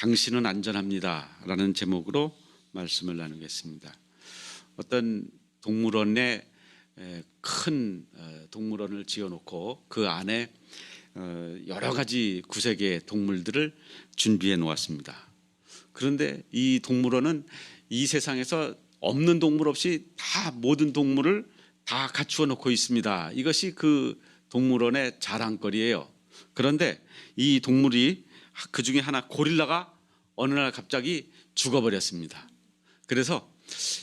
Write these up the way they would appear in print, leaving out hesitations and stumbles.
당신은 안전합니다 라는 제목으로 말씀을 나누겠습니다. 어떤 동물원에 큰 동물원을 지어놓고 그 안에 여러 가지 구색의 동물들을 준비해 놓았습니다. 그런데 이 동물원은 이 세상에서 없는 동물 없이 다 모든 동물을 다 갖추어 놓고 있습니다. 이것이 그 동물원의 자랑거리예요. 그런데 이 동물이 그 중에 하나 고릴라가 어느 날 갑자기 죽어버렸습니다. 그래서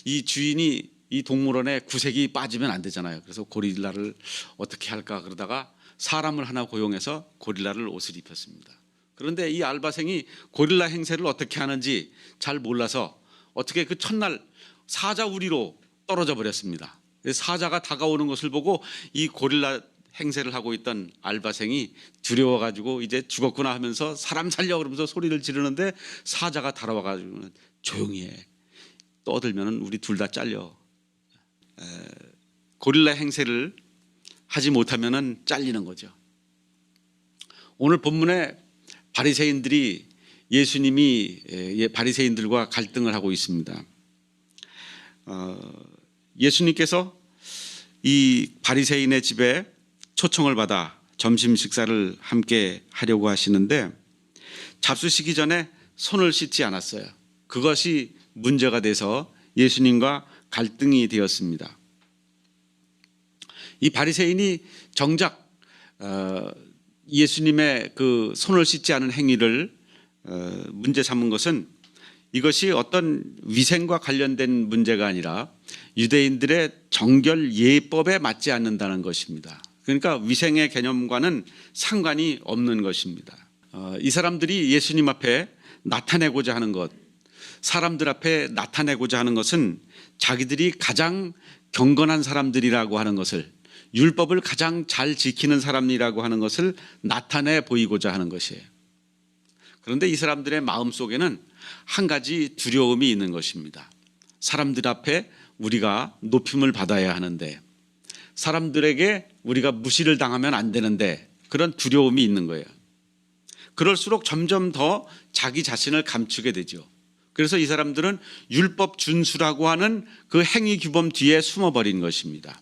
이 주인이 이 동물원에 구색이 빠지면 안 되잖아요. 그래서 고릴라를 어떻게 할까 그러다가 사람을 하나 고용해서 고릴라를 옷을 입혔습니다. 그런데 이 알바생이 고릴라 행세를 어떻게 하는지 잘 몰라서 어떻게 그 첫날 사자우리로 떨어져 버렸습니다. 사자가 다가오는 것을 보고 이 고릴라 행세를 하고 있던 알바생이 두려워가지고 이제 죽었구나 하면서 사람 살려 그러면서 소리를 지르는데 사자가 달아와가지고 조용히 해. 떠들면 우리 둘 다 잘려. 고릴라 행세를 하지 못하면 잘리는 거죠. 오늘 본문에 바리새인들이 예수님이 바리새인들과 갈등을 하고 있습니다. 예수님께서 이 바리새인의 집에 초청을 받아 점심 식사를 함께 하려고 하시는데 잡수시기 전에 손을 씻지 않았어요. 그것이 문제가 돼서 예수님과 갈등이 되었습니다. 이 바리새인이 정작 예수님의 그 손을 씻지 않은 행위를 문제 삼은 것은 이것이 어떤 위생과 관련된 문제가 아니라 유대인들의 정결 예법에 맞지 않는다는 것입니다. 그러니까 위생의 개념과는 상관이 없는 것입니다. 이 사람들이 예수님 앞에 나타내고자 하는 것, 사람들 앞에 나타내고자 하는 것은 자기들이 가장 경건한 사람들이라고 하는 것을, 율법을 가장 잘 지키는 사람이라고 하는 것을 나타내 보이고자 하는 것이에요. 그런데 이 사람들의 마음속에는 한 가지 두려움이 있는 것입니다. 사람들 앞에 우리가 높임을 받아야 하는데, 사람들에게 우리가 무시를 당하면 안 되는데, 그런 두려움이 있는 거예요. 그럴수록 점점 더 자기 자신을 감추게 되죠. 그래서 이 사람들은 율법 준수라고 하는 그 행위 규범 뒤에 숨어버린 것입니다.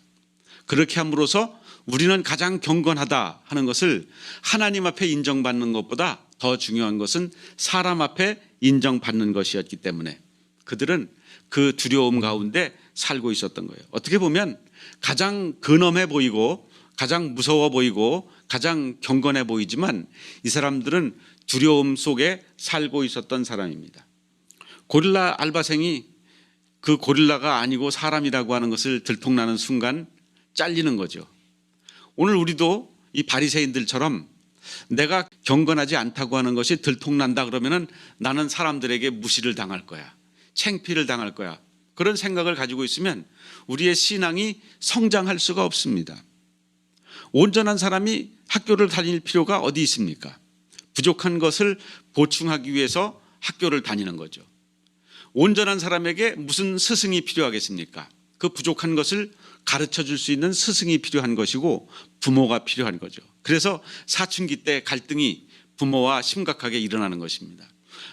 그렇게 함으로써 우리는 가장 경건하다 하는 것을 하나님 앞에 인정받는 것보다 더 중요한 것은 사람 앞에 인정받는 것이었기 때문에 그들은 그 두려움 가운데 살고 있었던 거예요. 어떻게 보면 가장 근엄해 보이고 가장 무서워 보이고 가장 경건해 보이지만 이 사람들은 두려움 속에 살고 있었던 사람입니다. 고릴라 알바생이 그 고릴라가 아니고 사람이라고 하는 것을 들통나는 순간 잘리는 거죠. 오늘 우리도 이 바리새인들처럼 내가 경건하지 않다고 하는 것이 들통난다 그러면은 나는 사람들에게 무시를 당할 거야, 창피를 당할 거야, 그런 생각을 가지고 있으면 우리의 신앙이 성장할 수가 없습니다. 온전한 사람이 학교를 다닐 필요가 어디 있습니까? 부족한 것을 보충하기 위해서 학교를 다니는 거죠. 온전한 사람에게 무슨 스승이 필요하겠습니까? 그 부족한 것을 가르쳐 줄 수 있는 스승이 필요한 것이고 부모가 필요한 거죠. 그래서 사춘기 때 갈등이 부모와 심각하게 일어나는 것입니다.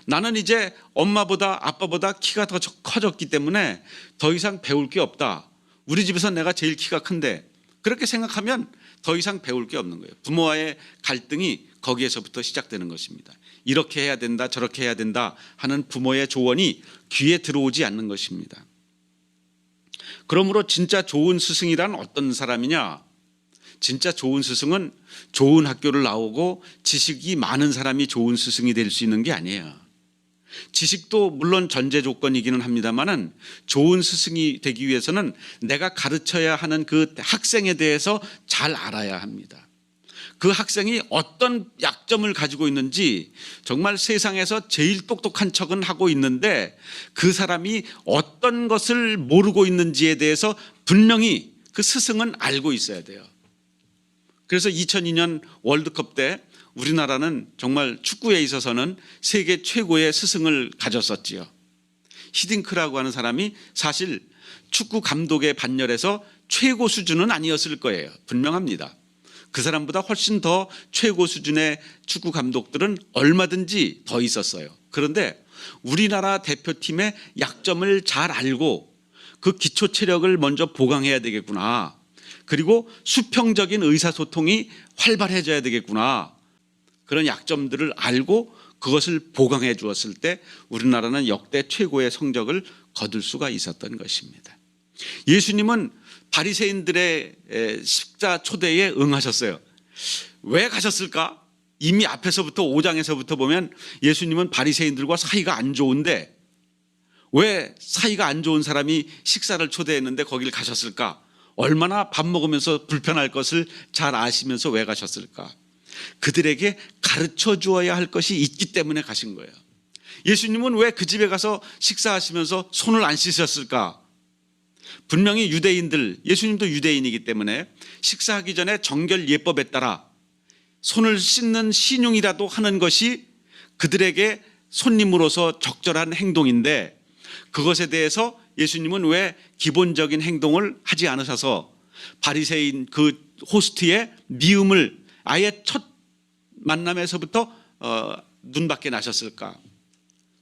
나는 이제 엄마보다 아빠보다 키가 더 커졌기 때문에 더 이상 배울 게 없다. 우리 집에서 내가 제일 키가 큰데, 그렇게 생각하면 더 이상 배울 게 없는 거예요. 부모와의 갈등이 거기에서부터 시작되는 것입니다. 이렇게 해야 된다, 저렇게 해야 된다 하는 부모의 조언이 귀에 들어오지 않는 것입니다. 그러므로 진짜 좋은 스승이란 어떤 사람이냐? 진짜 좋은 스승은 좋은 학교를 나오고 지식이 많은 사람이 좋은 스승이 될 수 있는 게 아니에요. 지식도 물론 전제 조건이기는 합니다만은 좋은 스승이 되기 위해서는 내가 가르쳐야 하는 그 학생에 대해서 잘 알아야 합니다. 그 학생이 어떤 약점을 가지고 있는지, 정말 세상에서 제일 똑똑한 척은 하고 있는데 그 사람이 어떤 것을 모르고 있는지에 대해서 분명히 그 스승은 알고 있어야 돼요. 그래서 2002년 월드컵 때 우리나라는 정말 축구에 있어서는 세계 최고의 스승을 가졌었지요. 히딩크라고 하는 사람이 사실 축구 감독의 반열에서 최고 수준은 아니었을 거예요. 분명합니다. 그 사람보다 훨씬 더 최고 수준의 축구 감독들은 얼마든지 더 있었어요. 그런데 우리나라 대표팀의 약점을 잘 알고 그 기초 체력을 먼저 보강해야 되겠구나. 그리고 수평적인 의사소통이 활발해져야 되겠구나. 그런 약점들을 알고 그것을 보강해 주었을 때 우리나라는 역대 최고의 성적을 거둘 수가 있었던 것입니다. 예수님은 바리새인들의 식사 초대에 응하셨어요. 왜 가셨을까? 이미 앞에서부터 5장에서부터 보면 예수님은 바리새인들과 사이가 안 좋은데 왜 사이가 안 좋은 사람이 식사를 초대했는데 거길 가셨을까? 얼마나 밥 먹으면서 불편할 것을 잘 아시면서 왜 가셨을까? 그들에게 가르쳐 주어야 할 것이 있기 때문에 가신 거예요. 예수님은 왜 그 집에 가서 식사하시면서 손을 안 씻으셨을까? 분명히 유대인들, 예수님도 유대인이기 때문에 식사하기 전에 정결 예법에 따라 손을 씻는 신용이라도 하는 것이 그들에게 손님으로서 적절한 행동인데 그것에 대해서 예수님은 왜 기본적인 행동을 하지 않으셔서 바리새인 그 호스트의 미움을 아예 첫 만남에서부터 눈밖에 나셨을까?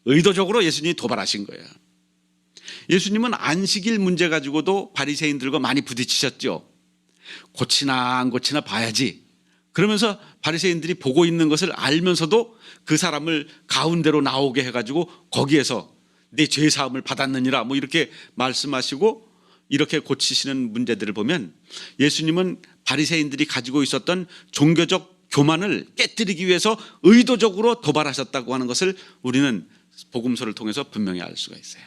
의도적으로 예수님이 도발하신 거예요. 예수님은 안식일 문제 가지고도 바리새인들과 많이 부딪히셨죠. 고치나 안 고치나 봐야지. 그러면서 바리새인들이 보고 있는 것을 알면서도 그 사람을 가운데로 나오게 해가지고 거기에서 내 죄 사함을 받았느니라 뭐 이렇게 말씀하시고 이렇게 고치시는 문제들을 보면 예수님은 바리새인들이 가지고 있었던 종교적 교만을 깨뜨리기 위해서 의도적으로 도발하셨다고 하는 것을 우리는 복음서를 통해서 분명히 알 수가 있어요.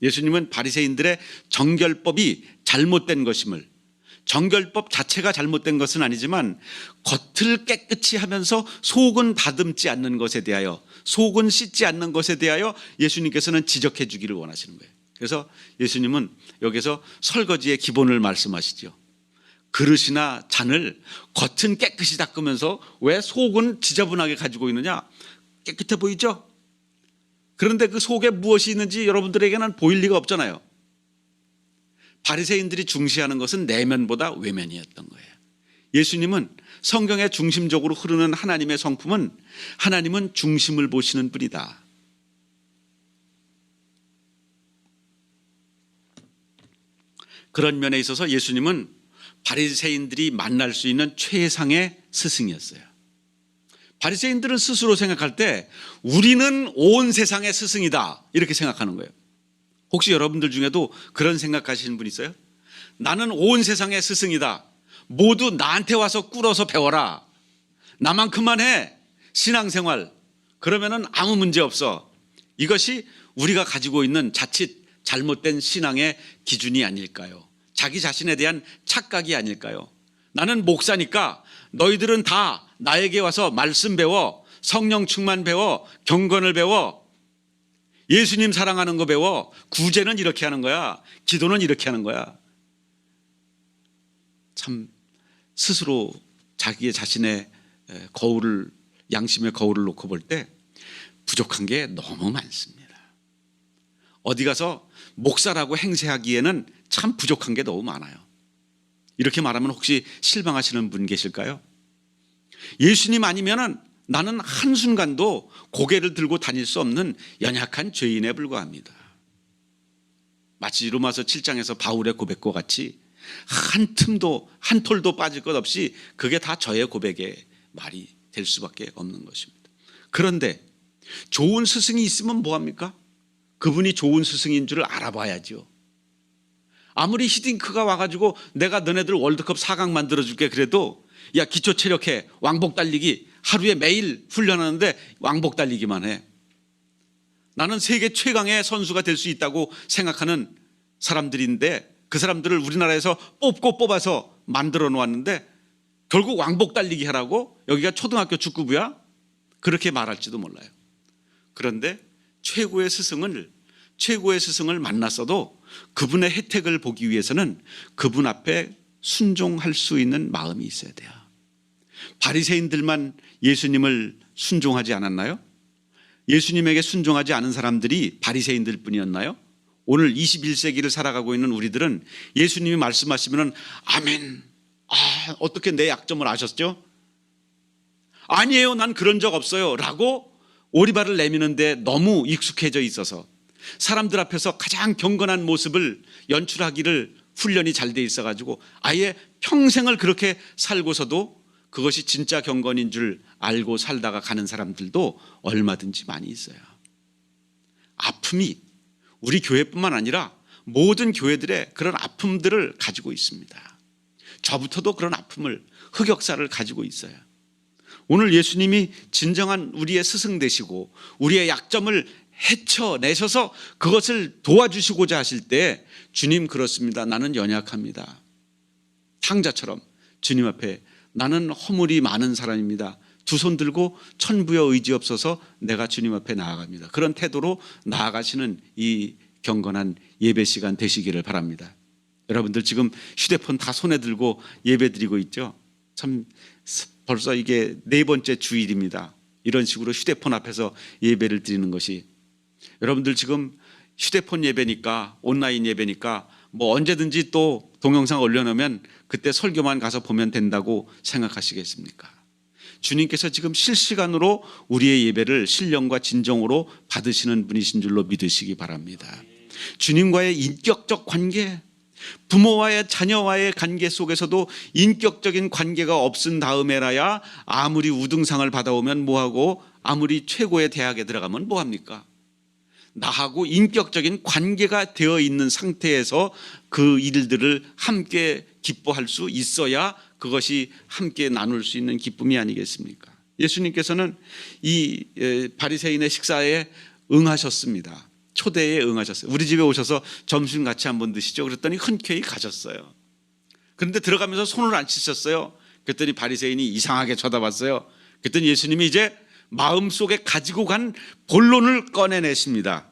예수님은 바리새인들의 정결법이 잘못된 것임을, 정결법 자체가 잘못된 것은 아니지만 겉을 깨끗이 하면서 속은 다듬지 않는 것에 대하여, 속은 씻지 않는 것에 대하여 예수님께서는 지적해 주기를 원하시는 거예요. 그래서 예수님은 여기서 설거지의 기본을 말씀하시죠. 그릇이나 잔을 겉은 깨끗이 닦으면서 왜 속은 지저분하게 가지고 있느냐? 깨끗해 보이죠? 그런데 그 속에 무엇이 있는지 여러분들에게는 보일 리가 없잖아요. 바리새인들이 중시하는 것은 내면보다 외면이었던 거예요. 예수님은 성경의 중심적으로 흐르는 하나님의 성품은 하나님은 중심을 보시는 분이다. 그런 면에 있어서 예수님은 바리새인들이 만날 수 있는 최상의 스승이었어요. 바리새인들은 스스로 생각할 때 우리는 온 세상의 스승이다 이렇게 생각하는 거예요. 혹시 여러분들 중에도 그런 생각하시는 분 있어요? 나는 온 세상의 스승이다. 모두 나한테 와서 꿇어서 배워라. 나만큼만 해. 신앙생활. 그러면은 아무 문제 없어. 이것이 우리가 가지고 있는 자칫 잘못된 신앙의 기준이 아닐까요? 자기 자신에 대한 착각이 아닐까요? 나는 목사니까 너희들은 다 나에게 와서 말씀 배워, 성령 충만 배워, 경건을 배워, 예수님 사랑하는 거 배워, 구제는 이렇게 하는 거야, 기도는 이렇게 하는 거야. 참 스스로 자기의 자신의 거울을, 양심의 거울을 놓고 볼 때 부족한 게 너무 많습니다. 어디 가서 목사라고 행세하기에는 참 부족한 게 너무 많아요. 이렇게 말하면 혹시 실망하시는 분 계실까요? 예수님 아니면은 나는 한순간도 고개를 들고 다닐 수 없는 연약한 죄인에 불과합니다. 마치 로마서 7장에서 바울의 고백과 같이 한 틈도 한 톨도 빠질 것 없이 그게 다 저의 고백의 말이 될 수밖에 없는 것입니다. 그런데 좋은 스승이 있으면 뭐합니까? 그분이 좋은 스승인 줄 알아봐야죠. 아무리 히딩크가 와가지고 내가 너네들 월드컵 4강 만들어줄게 그래도 야 기초 체력해, 왕복 달리기 하루에 매일 훈련하는데 왕복 달리기만 해. 나는 세계 최강의 선수가 될 수 있다고 생각하는 사람들인데 그 사람들을 우리나라에서 뽑고 뽑아서 만들어 놓았는데 결국 왕복 달리기 하라고? 여기가 초등학교 축구부야? 그렇게 말할지도 몰라요. 그런데 최고의 스승을 만났어도 그분의 혜택을 보기 위해서는 그분 앞에 순종할 수 있는 마음이 있어야 돼요. 바리새인들만 예수님을 순종하지 않았나요? 예수님에게 순종하지 않은 사람들이 바리새인들 뿐이었나요? 오늘 21세기를 살아가고 있는 우리들은 예수님이 말씀하시면 아멘, 어떻게 내 약점을 아셨죠? 아니에요, 난 그런 적 없어요 라고 오리발을 내미는데 너무 익숙해져 있어서 사람들 앞에서 가장 경건한 모습을 연출하기를 훈련이 잘 돼 있어가지고 아예 평생을 그렇게 살고서도 그것이 진짜 경건인 줄 알고 살다가 가는 사람들도 얼마든지 많이 있어요. 아픔이 우리 교회뿐만 아니라 모든 교회들의 그런 아픔들을 가지고 있습니다. 저부터도 그런 아픔을, 흑역사를 가지고 있어요. 오늘 예수님이 진정한 우리의 스승 되시고 우리의 약점을 헤쳐내셔서 그것을 도와주시고자 하실 때 주님, 그렇습니다. 나는 연약합니다. 탕자처럼 주님 앞에 나는 허물이 많은 사람입니다. 두 손 들고 천부여 의지없어서 내가 주님 앞에 나아갑니다. 그런 태도로 나아가시는 이 경건한 예배 시간 되시기를 바랍니다. 여러분들 지금 휴대폰 다 손에 들고 예배 드리고 있죠? 참 벌써 이게 4번째 주일입니다. 이런 식으로 휴대폰 앞에서 예배를 드리는 것이, 여러분들 지금 휴대폰 예배니까, 온라인 예배니까 뭐 언제든지 또 동영상 올려놓으면 그때 설교만 가서 보면 된다고 생각하시겠습니까? 주님께서 지금 실시간으로 우리의 예배를 신령과 진정으로 받으시는 분이신 줄로 믿으시기 바랍니다. 주님과의 인격적 관계, 부모와의 자녀와의 관계 속에서도 인격적인 관계가 없은 다음에라야 아무리 우등상을 받아오면 뭐하고, 아무리 최고의 대학에 들어가면 뭐합니까? 나하고 인격적인 관계가 되어 있는 상태에서 그 일들을 함께 기뻐할 수 있어야 그것이 함께 나눌 수 있는 기쁨이 아니겠습니까? 예수님께서는 이 바리새인의 식사에 응하셨습니다. 초대에 응하셨어요. 우리 집에 오셔서 점심 같이 한번 드시죠. 그랬더니 흔쾌히 가셨어요. 그런데 들어가면서 손을 안 씻었어요. 그랬더니 바리새인이 이상하게 쳐다봤어요. 그랬더니 예수님이 이제 마음속에 가지고 간 본론을 꺼내내십니다.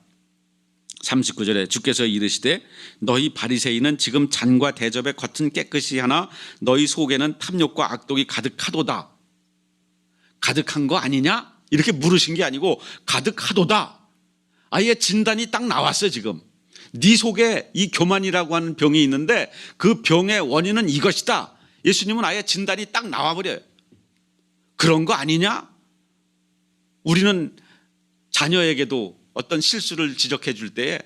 39절에 주께서 이르시되 너희 바리새인은 지금 잔과 대접의 겉은 깨끗이 하나 너희 속에는 탐욕과 악독이 가득하도다. 가득한 거 아니냐? 이렇게 물으신 게 아니고 가득하도다. 아예 진단이 딱 나왔어요. 지금 네 속에 이 교만이라고 하는 병이 있는데 그 병의 원인은 이것이다. 예수님은 아예 진단이 딱 나와버려요. 그런 거 아니냐? 우리는 자녀에게도 어떤 실수를 지적해 줄 때에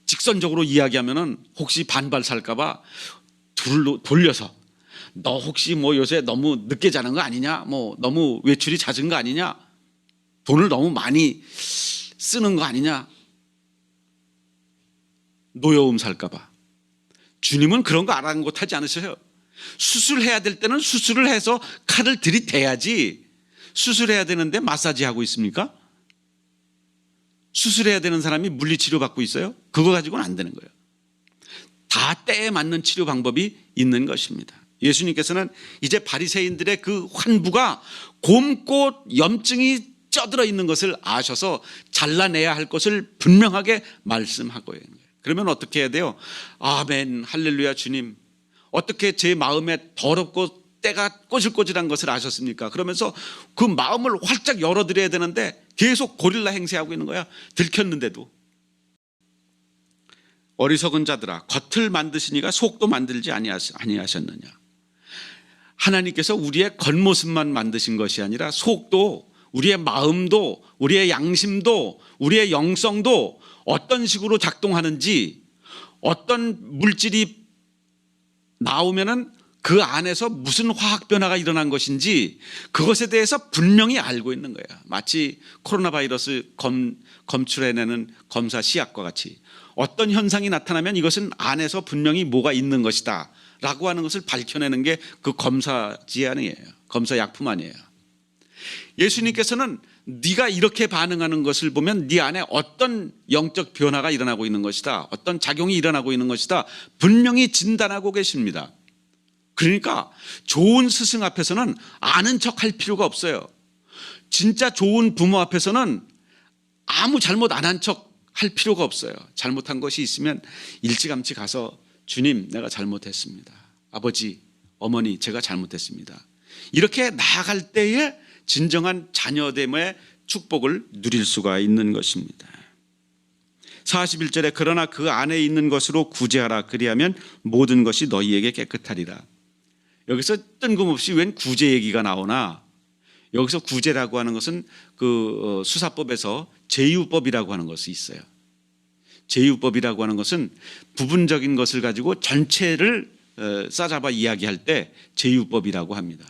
직선적으로 이야기하면은 혹시 반발 살까 봐 돌려서 너 혹시 뭐 요새 너무 늦게 자는 거 아니냐? 뭐 너무 외출이 잦은 거 아니냐? 돈을 너무 많이 쓰는 거 아니냐? 노여움 살까 봐. 주님은 그런 거 아랑곳하지 않으셔요. 수술해야 될 때는 수술을 해서 칼을 들이대야지, 수술해야 되는데 마사지 하고 있습니까? 수술해야 되는 사람이 물리치료 받고 있어요? 그거 가지고는 안 되는 거예요. 다 때에 맞는 치료 방법이 있는 것입니다. 예수님께서는 이제 바리새인들의 그 환부가 곰고 염증이 쪄들어 있는 것을 아셔서 잘라내야 할 것을 분명하게 말씀하고 있는 거예요. 그러면 어떻게 해야 돼요? 아멘, 할렐루야. 주님, 어떻게 제 마음에 더럽고 때가 꼬질꼬질한 것을 아셨습니까? 그러면서 그 마음을 활짝 열어드려야 되는데 계속 고릴라 행세하고 있는 거야. 들켰는데도. 어리석은 자들아, 겉을 만드시니가 속도 만들지 아니하셨느냐? 하나님께서 우리의 겉모습만 만드신 것이 아니라 속도, 우리의 마음도, 우리의 양심도, 우리의 영성도 어떤 식으로 작동하는지, 어떤 물질이 나오면은 그 안에서 무슨 화학 변화가 일어난 것인지 그것에 대해서 분명히 알고 있는 거예요. 마치 코로나 바이러스 검출해내는 검사 시약과 같이 어떤 현상이 나타나면 이것은 안에서 분명히 뭐가 있는 것이다 라고 하는 것을 밝혀내는 게 그 검사지 아니에요. 검사 약품 아니에요. 예수님께서는 네가 이렇게 반응하는 것을 보면 네 안에 어떤 영적 변화가 일어나고 있는 것이다, 어떤 작용이 일어나고 있는 것이다 분명히 진단하고 계십니다. 그러니까 좋은 스승 앞에서는 아는 척 할 필요가 없어요. 진짜 좋은 부모 앞에서는 아무 잘못 안 한 척 할 필요가 없어요. 잘못한 것이 있으면 일찌감치 가서 주님, 내가 잘못했습니다. 아버지, 어머니, 제가 잘못했습니다. 이렇게 나아갈 때에 진정한 자녀됨의 축복을 누릴 수가 있는 것입니다. 41절에 그러나 그 안에 있는 것으로 구제하라. 그리하면 모든 것이 너희에게 깨끗하리라. 여기서 뜬금없이 웬 구제 얘기가 나오나, 여기서 구제라고 하는 것은 그 수사법에서 제유법이라고 하는 것이 있어요. 제유법이라고 하는 것은 부분적인 것을 가지고 전체를 싸잡아 이야기할 때 제유법이라고 합니다.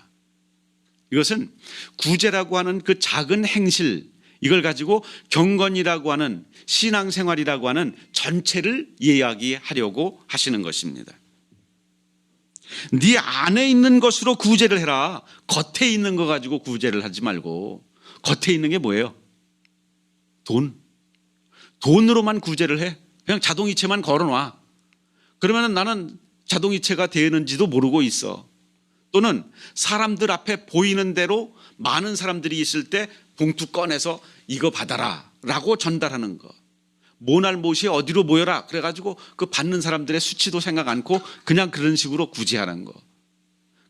이것은 구제라고 하는 그 작은 행실, 이걸 가지고 경건이라고 하는 신앙생활이라고 하는 전체를 이야기하려고 하시는 것입니다. 네 안에 있는 것으로 구제를 해라. 겉에 있는 거 가지고 구제를 하지 말고. 겉에 있는 게 뭐예요? 돈으로만 구제를 해. 그냥 자동이체만 걸어놔. 그러면 나는 자동이체가 되는지도 모르고 있어. 또는 사람들 앞에 보이는 대로 많은 사람들이 있을 때 봉투 꺼내서 이거 받아라 라고 전달하는 거. 모날 못이 어디로 모여라 그래가지고 그 받는 사람들의 수치도 생각 않고 그냥 그런 식으로 구제하는 거.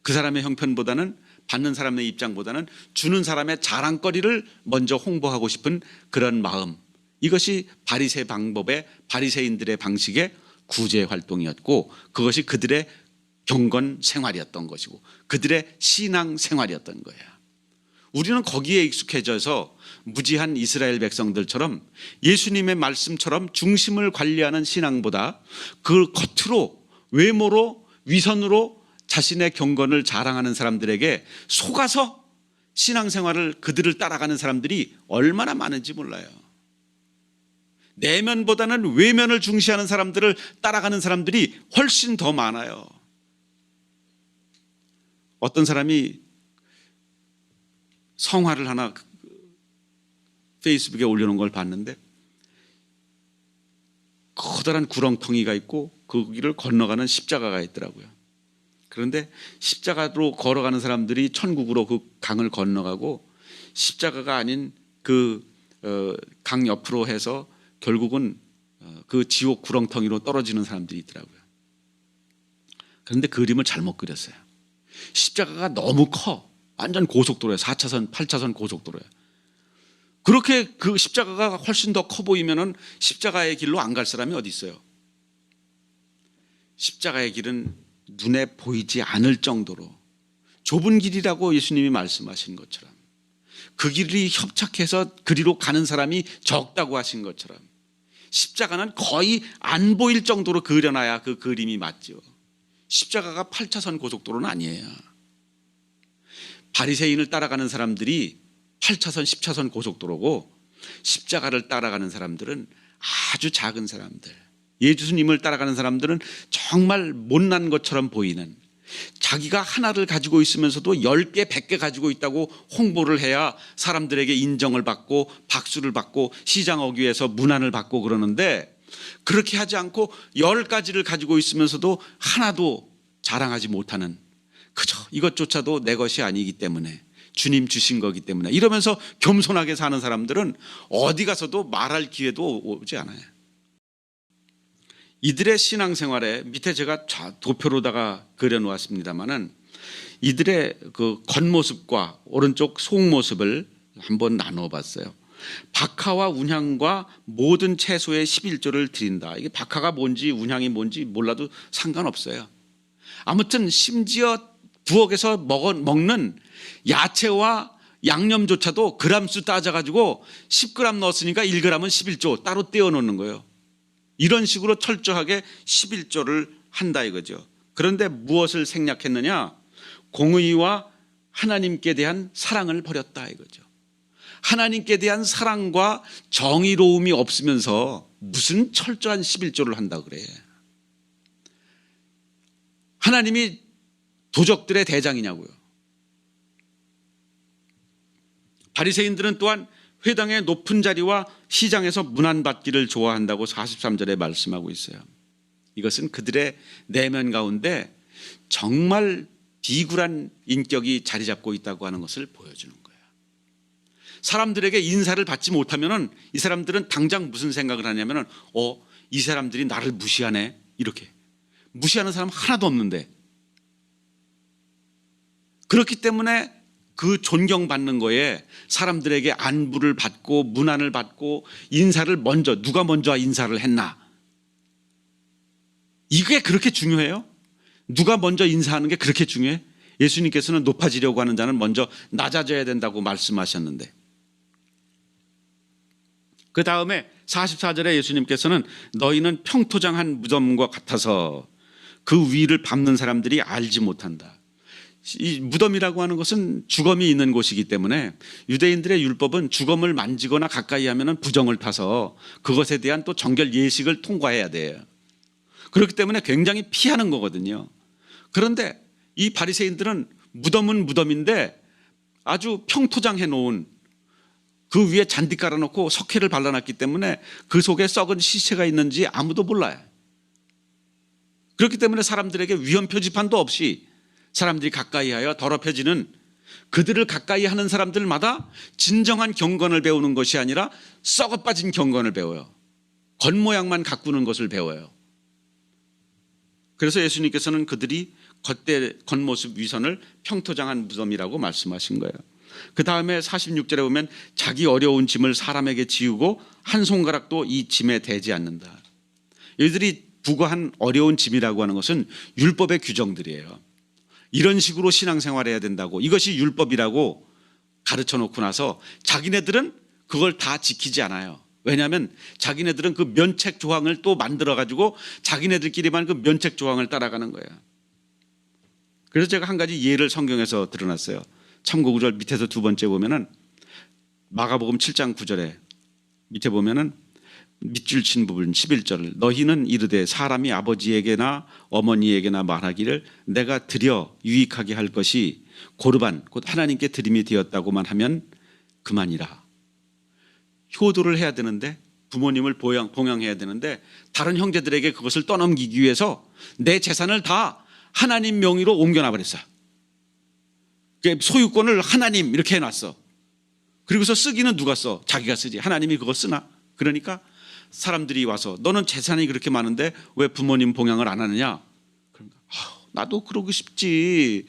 그 사람의 형편보다는, 받는 사람의 입장보다는 주는 사람의 자랑거리를 먼저 홍보하고 싶은 그런 마음. 이것이 바리새인들의 방식의 구제 활동이었고, 그것이 그들의 경건 생활이었던 것이고 그들의 신앙 생활이었던 거야. 우리는 거기에 익숙해져서 무지한 이스라엘 백성들처럼 예수님의 말씀처럼 중심을 관리하는 신앙보다 그 겉으로, 외모로, 위선으로 자신의 경건을 자랑하는 사람들에게 속아서 신앙생활을 그들을 따라가는 사람들이 얼마나 많은지 몰라요. 내면보다는 외면을 중시하는 사람들을 따라가는 사람들이 훨씬 더 많아요. 어떤 사람이 성화를 하나 페이스북에 올려놓은 걸 봤는데, 커다란 구렁텅이가 있고 거기를 건너가는 십자가가 있더라고요. 그런데 십자가로 걸어가는 사람들이 천국으로 그 강을 건너가고, 십자가가 아닌 그 강 옆으로 해서 결국은 그 지옥 구렁텅이로 떨어지는 사람들이 있더라고요. 그런데 그 그림을 잘못 그렸어요. 십자가가 너무 커. 완전 고속도로예요. 4차선, 8차선 고속도로예요. 그렇게 그 십자가가 훨씬 더 커 보이면은 십자가의 길로 안 갈 사람이 어디 있어요? 십자가의 길은 눈에 보이지 않을 정도로 좁은 길이라고 예수님이 말씀하신 것처럼, 그 길이 협착해서 그리로 가는 사람이 적다고 하신 것처럼, 십자가는 거의 안 보일 정도로 그려놔야 그 그림이 맞죠. 십자가가 8차선 고속도로는 아니에요. 바리새인을 따라가는 사람들이 8차선, 10차선 고속도로고, 십자가를 따라가는 사람들은 아주 작은 사람들, 예수님을 따라가는 사람들은 정말 못난 것처럼 보이는, 자기가 하나를 가지고 있으면서도 10개, 100개 가지고 있다고 홍보를 해야 사람들에게 인정을 받고 박수를 받고 시장 어귀에서 문안을 받고 그러는데, 그렇게 하지 않고 10가지를 가지고 있으면서도 하나도 자랑하지 못하는, 그저 이것조차도 내 것이 아니기 때문에, 주님 주신 거기 때문에 이러면서 겸손하게 사는 사람들은 어디 가서도 말할 기회도 오지 않아요. 이들의 신앙생활에 밑에 제가 도표로다가 그려놓았습니다마는, 이들의 그 겉모습과 오른쪽 속모습을 한번 나눠봤어요. 박하와 운향과 모든 채소의 11조를 드린다. 이게 박하가 뭔지 운향이 뭔지 몰라도 상관없어요. 아무튼 심지어 부엌에서 먹는 야채와 양념조차도 그람수 따져가지고 10g 넣었으니까 1g은 11조 따로 떼어 놓는 거예요. 이런 식으로 철저하게 11조를 한다 이거죠. 그런데 무엇을 생략했느냐? 공의와 하나님께 대한 사랑을 버렸다 이거죠. 하나님께 대한 사랑과 정의로움이 없으면서 무슨 철저한 11조를 한다 그래. 하나님이 도적들의 대장이냐고요. 바리새인들은 또한 회당의 높은 자리와 시장에서 문안받기를 좋아한다고 43절에 말씀하고 있어요. 이것은 그들의 내면 가운데 정말 비굴한 인격이 자리 잡고 있다고 하는 것을 보여주는 거예요. 사람들에게 인사를 받지 못하면은 이 사람들은 당장 무슨 생각을 하냐면은 이 사람들이 나를 무시하네, 이렇게. 무시하는 사람 하나도 없는데, 그렇기 때문에 그 존경받는 거에 사람들에게 안부를 받고 문안을 받고 인사를 누가 먼저 인사를 했나, 이게 그렇게 중요해요? 누가 먼저 인사하는 게 그렇게 중요해? 예수님께서는 높아지려고 하는 자는 먼저 낮아져야 된다고 말씀하셨는데, 그 다음에 44절에 예수님께서는 너희는 평토장한 무덤과 같아서 그 위를 밟는 사람들이 알지 못한다. 이 무덤이라고 하는 것은 주검이 있는 곳이기 때문에 유대인들의 율법은 주검을 만지거나 가까이 하면 부정을 타서 그것에 대한 또 정결 예식을 통과해야 돼요. 그렇기 때문에 굉장히 피하는 거거든요. 그런데 이 바리새인들은 무덤은 무덤인데 아주 평토장해 놓은 그 위에 잔디 깔아놓고 석회를 발라놨기 때문에 그 속에 썩은 시체가 있는지 아무도 몰라요. 그렇기 때문에 사람들에게 위험 표지판도 없이 사람들이 가까이하여 더럽혀지는, 그들을 가까이 하는 사람들마다 진정한 경건을 배우는 것이 아니라 썩어 빠진 경건을 배워요. 겉모양만 가꾸는 것을 배워요. 그래서 예수님께서는 그들이 겉모습 위선을 평토장한 무덤이라고 말씀하신 거예요. 그 다음에 46절에 보면 자기 어려운 짐을 사람에게 지우고 한 손가락도 이 짐에 대지 않는다. 이들이 부과한 어려운 짐이라고 하는 것은 율법의 규정들이에요. 이런 식으로 신앙생활해야 된다고, 이것이 율법이라고 가르쳐 놓고 나서 자기네들은 그걸 다 지키지 않아요. 왜냐하면 자기네들은 그 면책 조항을 또 만들어 가지고 자기네들끼리만 그 면책 조항을 따라가는 거예요. 그래서 제가 한 가지 예를 성경에서 드러났어요. 참고 구절 밑에서 두 번째 보면은 마가복음 7장 9절에 밑에 보면은 밑줄 친 부분 11절, 너희는 이르되 사람이 아버지에게나 어머니에게나 말하기를 내가 드려 유익하게 할 것이 고르반 곧 하나님께 드림이 되었다고만 하면 그만이라. 효도를 해야 되는데, 부모님을 봉양해야 되는데 다른 형제들에게 그것을 떠넘기기 위해서 내 재산을 다 하나님 명의로 옮겨놔 버렸어요. 소유권을 하나님 이렇게 해놨어. 그리고서 쓰기는 누가 써? 자기가 쓰지. 하나님이 그거 쓰나? 그러니까 사람들이 와서 너는 재산이 그렇게 많은데 왜 부모님 봉양을 안 하느냐? 그러니까 나도 그러고 싶지.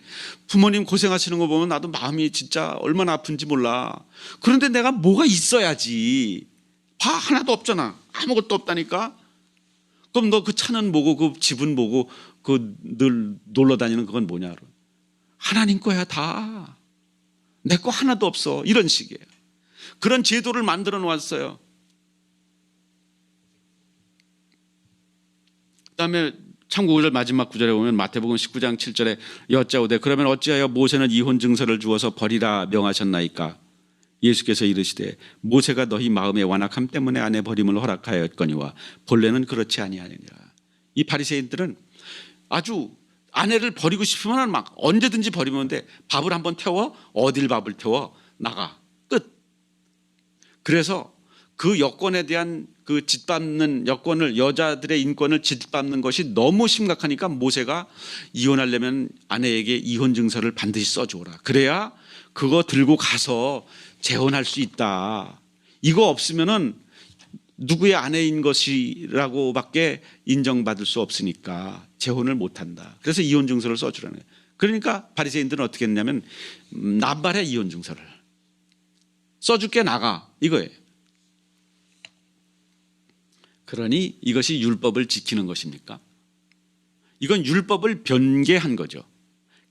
부모님 고생하시는 거 보면 나도 마음이 진짜 얼마나 아픈지 몰라. 그런데 내가 뭐가 있어야지. 봐, 하나도 없잖아. 아무것도 없다니까. 그럼 너 그 차는 뭐고 그 집은 뭐고 그 늘 놀러 다니는 그건 뭐냐? 하나님 거야 다. 내 거 하나도 없어. 이런 식이에요. 그런 제도를 만들어 놓았어요. 그다음에 참고 구절 마지막 구절에 보면 마태복음 19장 7절에 여짜오되 그러면 어찌하여 모세는 이혼 증서를 주어서 버리라 명하셨나이까? 예수께서 이르시되 모세가 너희 마음의 완악함 때문에 아내 버림을 허락하였거니와 본래는 그렇지 아니하느니라. 이 바리새인들은 아주 아내를 버리고 싶으면 막 언제든지 버리면 돼. 밥을 한번 태워, 어딜 밥을 태워, 나가, 끝. 그래서 그 여권에 대한 그 짓밟는 여권을, 여자들의 인권을 짓밟는 것이 너무 심각하니까 모세가 이혼하려면 아내에게 이혼 증서를 반드시 써주어라. 그래야 그거 들고 가서 재혼할 수 있다. 이거 없으면은 누구의 아내인 것이라고밖에 인정받을 수 없으니까 재혼을 못한다. 그래서 이혼 증서를 써주라는 거예요. 그러니까 바리새인들은 어떻게 했냐면 남발해 이혼 증서를 써줄게 나가 이거예요. 그러니 이것이 율법을 지키는 것입니까? 이건 율법을 변개한 거죠.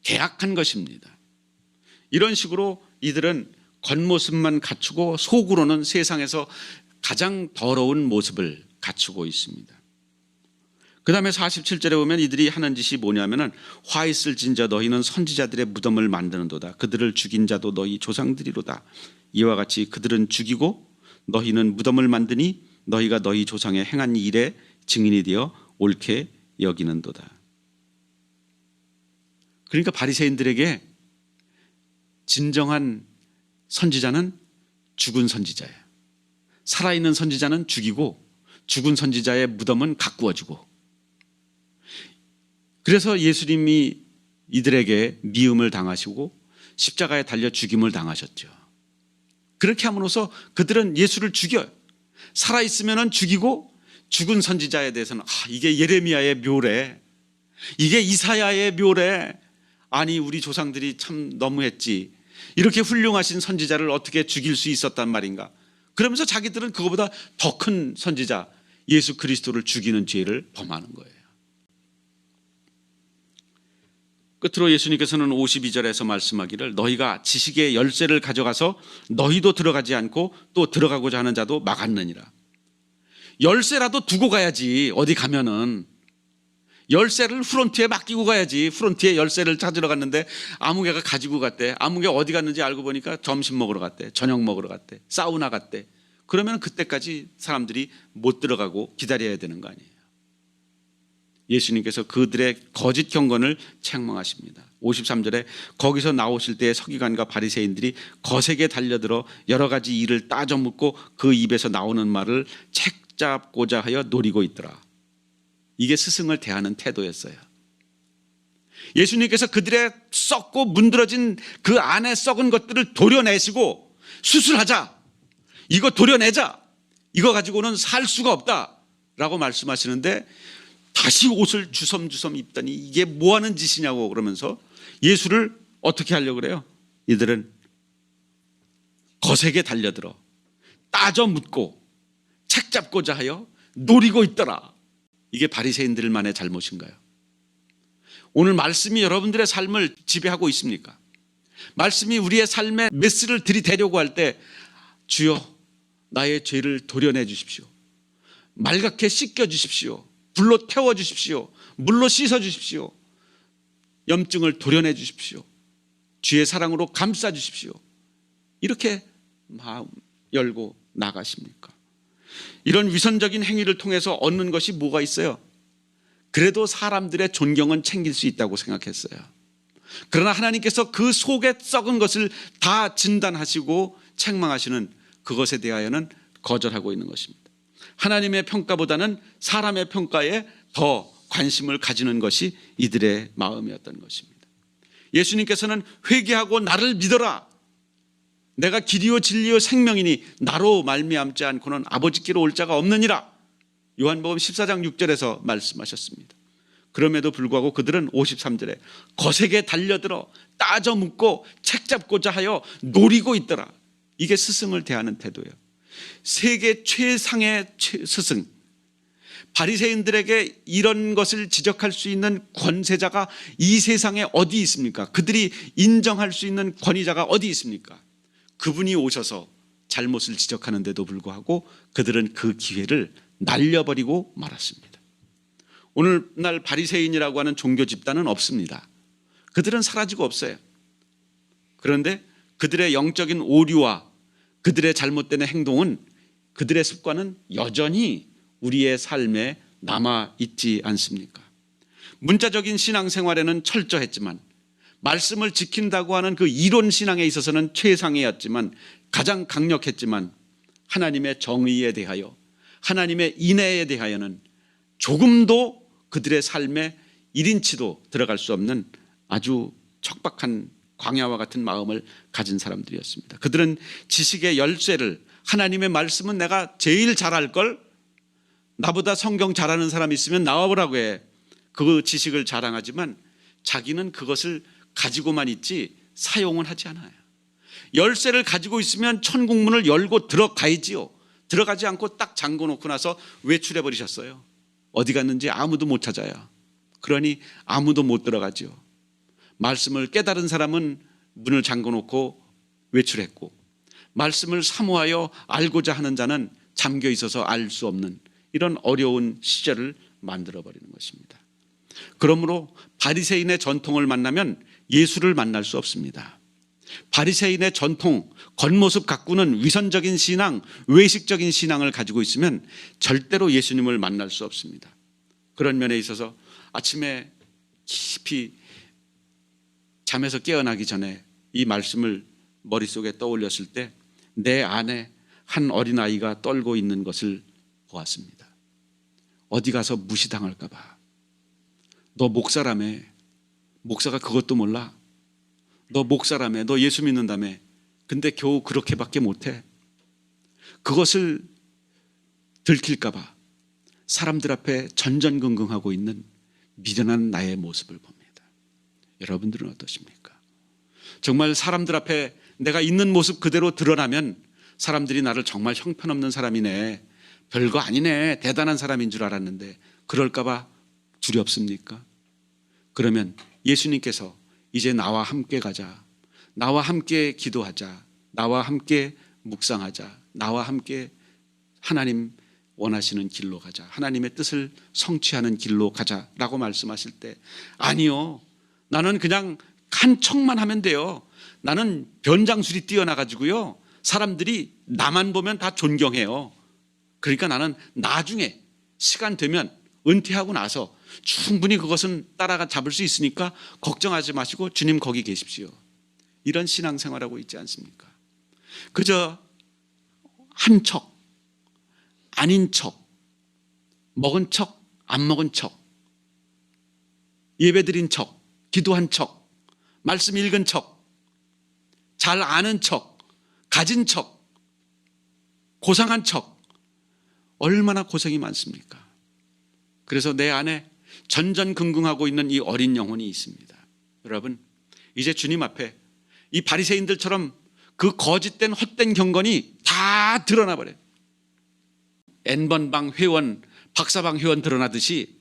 계약한 것입니다. 이런 식으로 이들은 겉모습만 갖추고 속으로는 세상에서 가장 더러운 모습을 갖추고 있습니다. 그 다음에 47절에 보면 이들이 하는 짓이 뭐냐면은 화 있을진저 너희는 선지자들의 무덤을 만드는도다. 그들을 죽인 자도 너희 조상들이로다. 이와 같이 그들은 죽이고 너희는 무덤을 만드니 너희가 너희 조상의 행한 일에 증인이 되어 옳게 여기는도다. 그러니까 바리새인들에게 진정한 선지자는 죽은 선지자예요. 살아있는 선지자는 죽이고 죽은 선지자의 무덤은 가꾸어주고. 그래서 예수님이 이들에게 미움을 당하시고 십자가에 달려 죽임을 당하셨죠. 그렇게 함으로써 그들은 예수를 죽여요. 살아있으면 죽이고 죽은 선지자에 대해서는 이게 예레미야의 묘래, 이게 이사야의 묘래, 아니 우리 조상들이 참 너무했지, 이렇게 훌륭하신 선지자를 어떻게 죽일 수 있었단 말인가. 그러면서 자기들은 그거보다 더 큰 선지자 예수 그리스도를 죽이는 죄를 범하는 거예요. 끝으로 예수님께서는 52절에서 말씀하기를 너희가 지식의 열쇠를 가져가서 너희도 들어가지 않고 또 들어가고자 하는 자도 막았느니라. 열쇠라도 두고 가야지. 어디 가면은 열쇠를 프론트에 맡기고 가야지. 프론트에 열쇠를 찾으러 갔는데 아무개가 가지고 갔대. 아무개 어디 갔는지 알고 보니까 점심 먹으러 갔대. 저녁 먹으러 갔대. 사우나 갔대. 그러면 그때까지 사람들이 못 들어가고 기다려야 되는 거 아니에요. 예수님께서 그들의 거짓 경건을 책망하십니다. 53절에 거기서 나오실 때 서기관과 바리새인들이 거세게 달려들어 여러 가지 일을 따져 묻고 그 입에서 나오는 말을 책잡고자 하여 노리고 있더라. 이게 스승을 대하는 태도였어요. 예수님께서 그들의 썩고 문드러진 그 안에 썩은 것들을 도려내시고 수술하자. 이거 도려내자. 이거 가지고는 살 수가 없다라고 말씀하시는데 다시 옷을 주섬주섬 입더니 이게 뭐하는 짓이냐고 그러면서 예수를 어떻게 하려고 그래요? 이들은 거세게 달려들어 따져 묻고 책 잡고자 하여 노리고 있더라. 이게 바리새인들만의 잘못인가요? 오늘 말씀이 여러분들의 삶을 지배하고 있습니까? 말씀이 우리의 삶에 메스를 들이대려고 할 때 주여 나의 죄를 도려내 주십시오. 말갛게 씻겨 주십시오. 불로 태워 주십시오. 물로 씻어 주십시오. 염증을 도려내 주십시오. 주의 사랑으로 감싸 주십시오. 이렇게 마음 열고 나가십니까? 이런 위선적인 행위를 통해서 얻는 것이 뭐가 있어요? 그래도 사람들의 존경은 챙길 수 있다고 생각했어요. 그러나 하나님께서 그 속에 썩은 것을 다 진단하시고 책망하시는 그것에 대하여는 거절하고 있는 것입니다. 하나님의 평가보다는 사람의 평가에 더 관심을 가지는 것이 이들의 마음이었던 것입니다. 예수님께서는 회개하고 나를 믿어라. 내가 길이요 진리요 생명이니 나로 말미암지 않고는 아버지께로 올 자가 없느니라. 요한복음 14장 6절에서 말씀하셨습니다. 그럼에도 불구하고 그들은 53절에 거세게 달려들어 따져 묻고 책 잡고자 하여 노리고 있더라. 이게 스승을 대하는 태도예요. 세계 최상의 스승, 바리새인들에게 이런 것을 지적할 수 있는 권세자가 이 세상에 어디 있습니까? 그들이 인정할 수 있는 권위자가 어디 있습니까? 그분이 오셔서 잘못을 지적하는데도 불구하고 그들은 그 기회를 날려버리고 말았습니다. 오늘날 바리새인이라고 하는 종교 집단은 없습니다. 그들은 사라지고 없어요. 그런데 그들의 영적인 오류와 그들의 잘못된 행동은, 그들의 습관은 여전히 우리의 삶에 남아있지 않습니까? 문자적인 신앙생활에는 철저했지만 말씀을 지킨다고 하는 그 이론 신앙에 있어서는 최상이었지만, 가장 강력했지만 하나님의 정의에 대하여, 하나님의 인애에 대하여는 조금도 그들의 삶에 1인치도 들어갈 수 없는 아주 척박한 광야와 같은 마음을 가진 사람들이었습니다. 그들은 지식의 열쇠를, 하나님의 말씀은 내가 제일 잘할 걸, 나보다 성경 잘하는 사람 있으면 나와보라고 해. 그 지식을 자랑하지만 자기는 그것을 가지고만 있지 사용은 하지 않아요. 열쇠를 가지고 있으면 천국문을 열고 들어가야지요. 들어가지 않고 딱 잠궈 놓고 나서 외출해 버리셨어요. 어디 갔는지 아무도 못 찾아요. 그러니 아무도 못 들어가지요. 말씀을 깨달은 사람은 문을 잠궈 놓고 외출했고, 말씀을 사모하여 알고자 하는 자는 잠겨 있어서 알 수 없는 이런 어려운 시절을 만들어 버리는 것입니다. 그러므로 바리새인의 전통을 만나면 예수를 만날 수 없습니다. 바리새인의 전통, 겉모습 가꾸는 위선적인 신앙, 외식적인 신앙을 가지고 있으면 절대로 예수님을 만날 수 없습니다. 그런 면에 있어서 아침에 깊이 잠에서 깨어나기 전에 이 말씀을 머릿속에 떠올렸을 때 내 안에 한 어린아이가 떨고 있는 것을 보았습니다. 어디 가서 무시당할까 봐. 너 목사라며. 목사가 그것도 몰라. 너 목사라며. 너 예수 믿는다며. 근데 겨우 그렇게밖에 못해. 그것을 들킬까 봐 사람들 앞에 전전긍긍하고 있는 미련한 나의 모습을 봅니다. 여러분들은 어떠십니까? 정말 사람들 앞에 내가 있는 모습 그대로 드러나면 사람들이 나를 정말 형편없는 사람이네, 별거 아니네, 대단한 사람인 줄 알았는데 그럴까 봐 두렵습니까? 그러면 예수님께서 이제 나와 함께 가자, 나와 함께 기도하자, 나와 함께 묵상하자, 나와 함께 하나님 원하시는 길로 가자, 하나님의 뜻을 성취하는 길로 가자라고 말씀하실 때, 아니요, 나는 그냥 한 척만 하면 돼요. 나는 변장술이 뛰어나가지고요, 사람들이 나만 보면 다 존경해요. 그러니까 나는 나중에 시간 되면 은퇴하고 나서 충분히 그것은 따라가 잡을 수 있으니까 걱정하지 마시고 주님 거기 계십시오. 이런 신앙생활하고 있지 않습니까? 그저 한 척, 아닌 척, 먹은 척, 안 먹은 척, 예배드린 척, 기도한 척, 말씀 읽은 척, 잘 아는 척, 가진 척, 고상한 척, 얼마나 고생이 많습니까? 그래서 내 안에 전전긍긍하고 있는 이 어린 영혼이 있습니다. 여러분, 이제 주님 앞에 이 바리새인들처럼 그 거짓된 헛된 경건이 다 드러나 버려요. N번방 회원, 박사방 회원 드러나듯이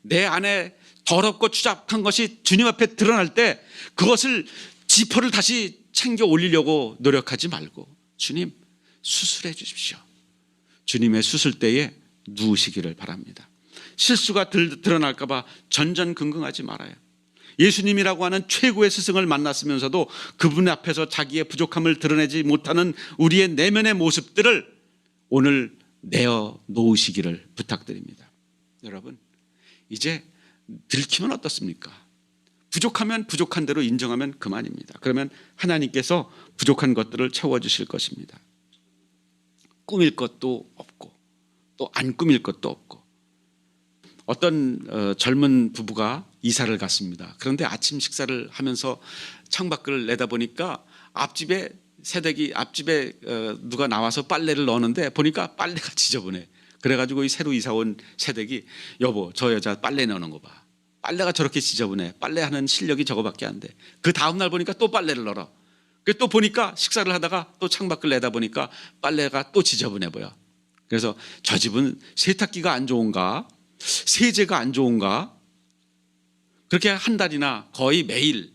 내 안에 더럽고 추잡한 것이 주님 앞에 드러날 때 그것을 지퍼를 다시 챙겨 올리려고 노력하지 말고 주님 수술해 주십시오. 주님의 수술대에 누우시기를 바랍니다. 실수가 드러날까 봐 전전긍긍하지 말아요. 예수님이라고 하는 최고의 스승을 만났으면서도 그분 앞에서 자기의 부족함을 드러내지 못하는 우리의 내면의 모습들을 오늘 내어 놓으시기를 부탁드립니다. 여러분, 이제 들키면 어떻습니까? 부족하면 부족한 대로 인정하면 그만입니다. 그러면 하나님께서 부족한 것들을 채워주실 것입니다. 꾸밀 것도 없고 또 안 꾸밀 것도 없고. 어떤 젊은 부부가 이사를 갔습니다. 그런데 아침 식사를 하면서 창밖을 내다보니까 앞집에 누가 나와서 빨래를 넣었는데 보니까 빨래가 지저분해. 그래가지고 이 새로 이사 온 새댁이 여보, 저 여자 빨래 넣는 거 봐. 빨래가 저렇게 지저분해. 빨래하는 실력이 저거밖에 안 돼. 그 다음날 보니까 또 빨래를 널어. 또 보니까 식사를 하다가 또 창밖을 내다보니까 빨래가 또 지저분해 보여. 그래서 저 집은 세탁기가 안 좋은가? 세제가 안 좋은가? 그렇게 한 달이나 거의 매일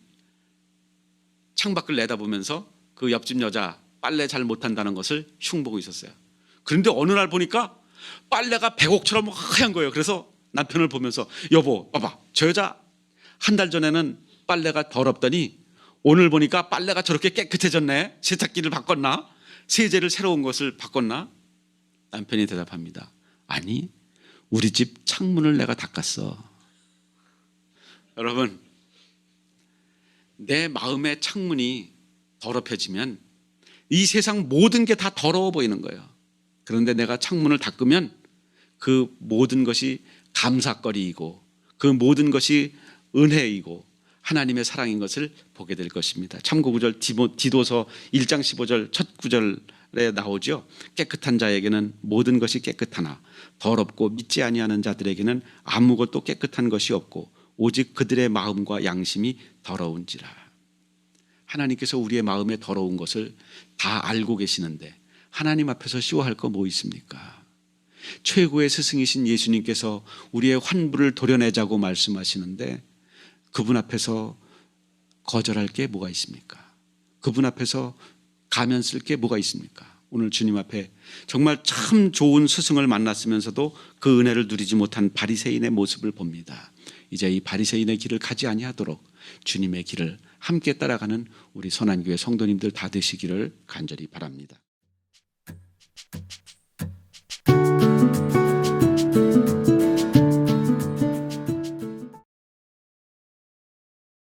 창밖을 내다보면서 그 옆집 여자 빨래 잘 못한다는 것을 흉보고 있었어요. 그런데 어느 날 보니까 빨래가 백옥처럼 하얀 거예요. 그래서 남편을 보면서 여보 봐봐, 저 여자 한 달 전에는 빨래가 더럽더니 오늘 보니까 빨래가 저렇게 깨끗해졌네. 세탁기를 바꿨나? 세제를 새로운 것을 바꿨나? 남편이 대답합니다. 아니, 우리 집 창문을 내가 닦았어. 여러분, 내 마음의 창문이 더럽혀지면 이 세상 모든 게 다 더러워 보이는 거예요. 그런데 내가 창문을 닦으면 그 모든 것이 감사거리이고 그 모든 것이 은혜이고 하나님의 사랑인 것을 보게 될 것입니다. 참고 구절 디도서 1장 15절 첫 구절에 나오죠. 깨끗한 자에게는 모든 것이 깨끗하나 더럽고 믿지 아니하는 자들에게는 아무것도 깨끗한 것이 없고 오직 그들의 마음과 양심이 더러운지라. 하나님께서 우리의 마음에 더러운 것을 다 알고 계시는데 하나님 앞에서 씌워할 거 뭐 있습니까? 최고의 스승이신 예수님께서 우리의 환부를 도려내자고 말씀하시는데 그분 앞에서 거절할 게 뭐가 있습니까? 그분 앞에서 가면 쓸 게 뭐가 있습니까? 오늘 주님 앞에 정말 참 좋은 스승을 만났으면서도 그 은혜를 누리지 못한 바리새인의 모습을 봅니다. 이제 이 바리새인의 길을 가지 아니하도록 주님의 길을 함께 따라가는 우리 선한교회 성도님들 다 되시기를 간절히 바랍니다.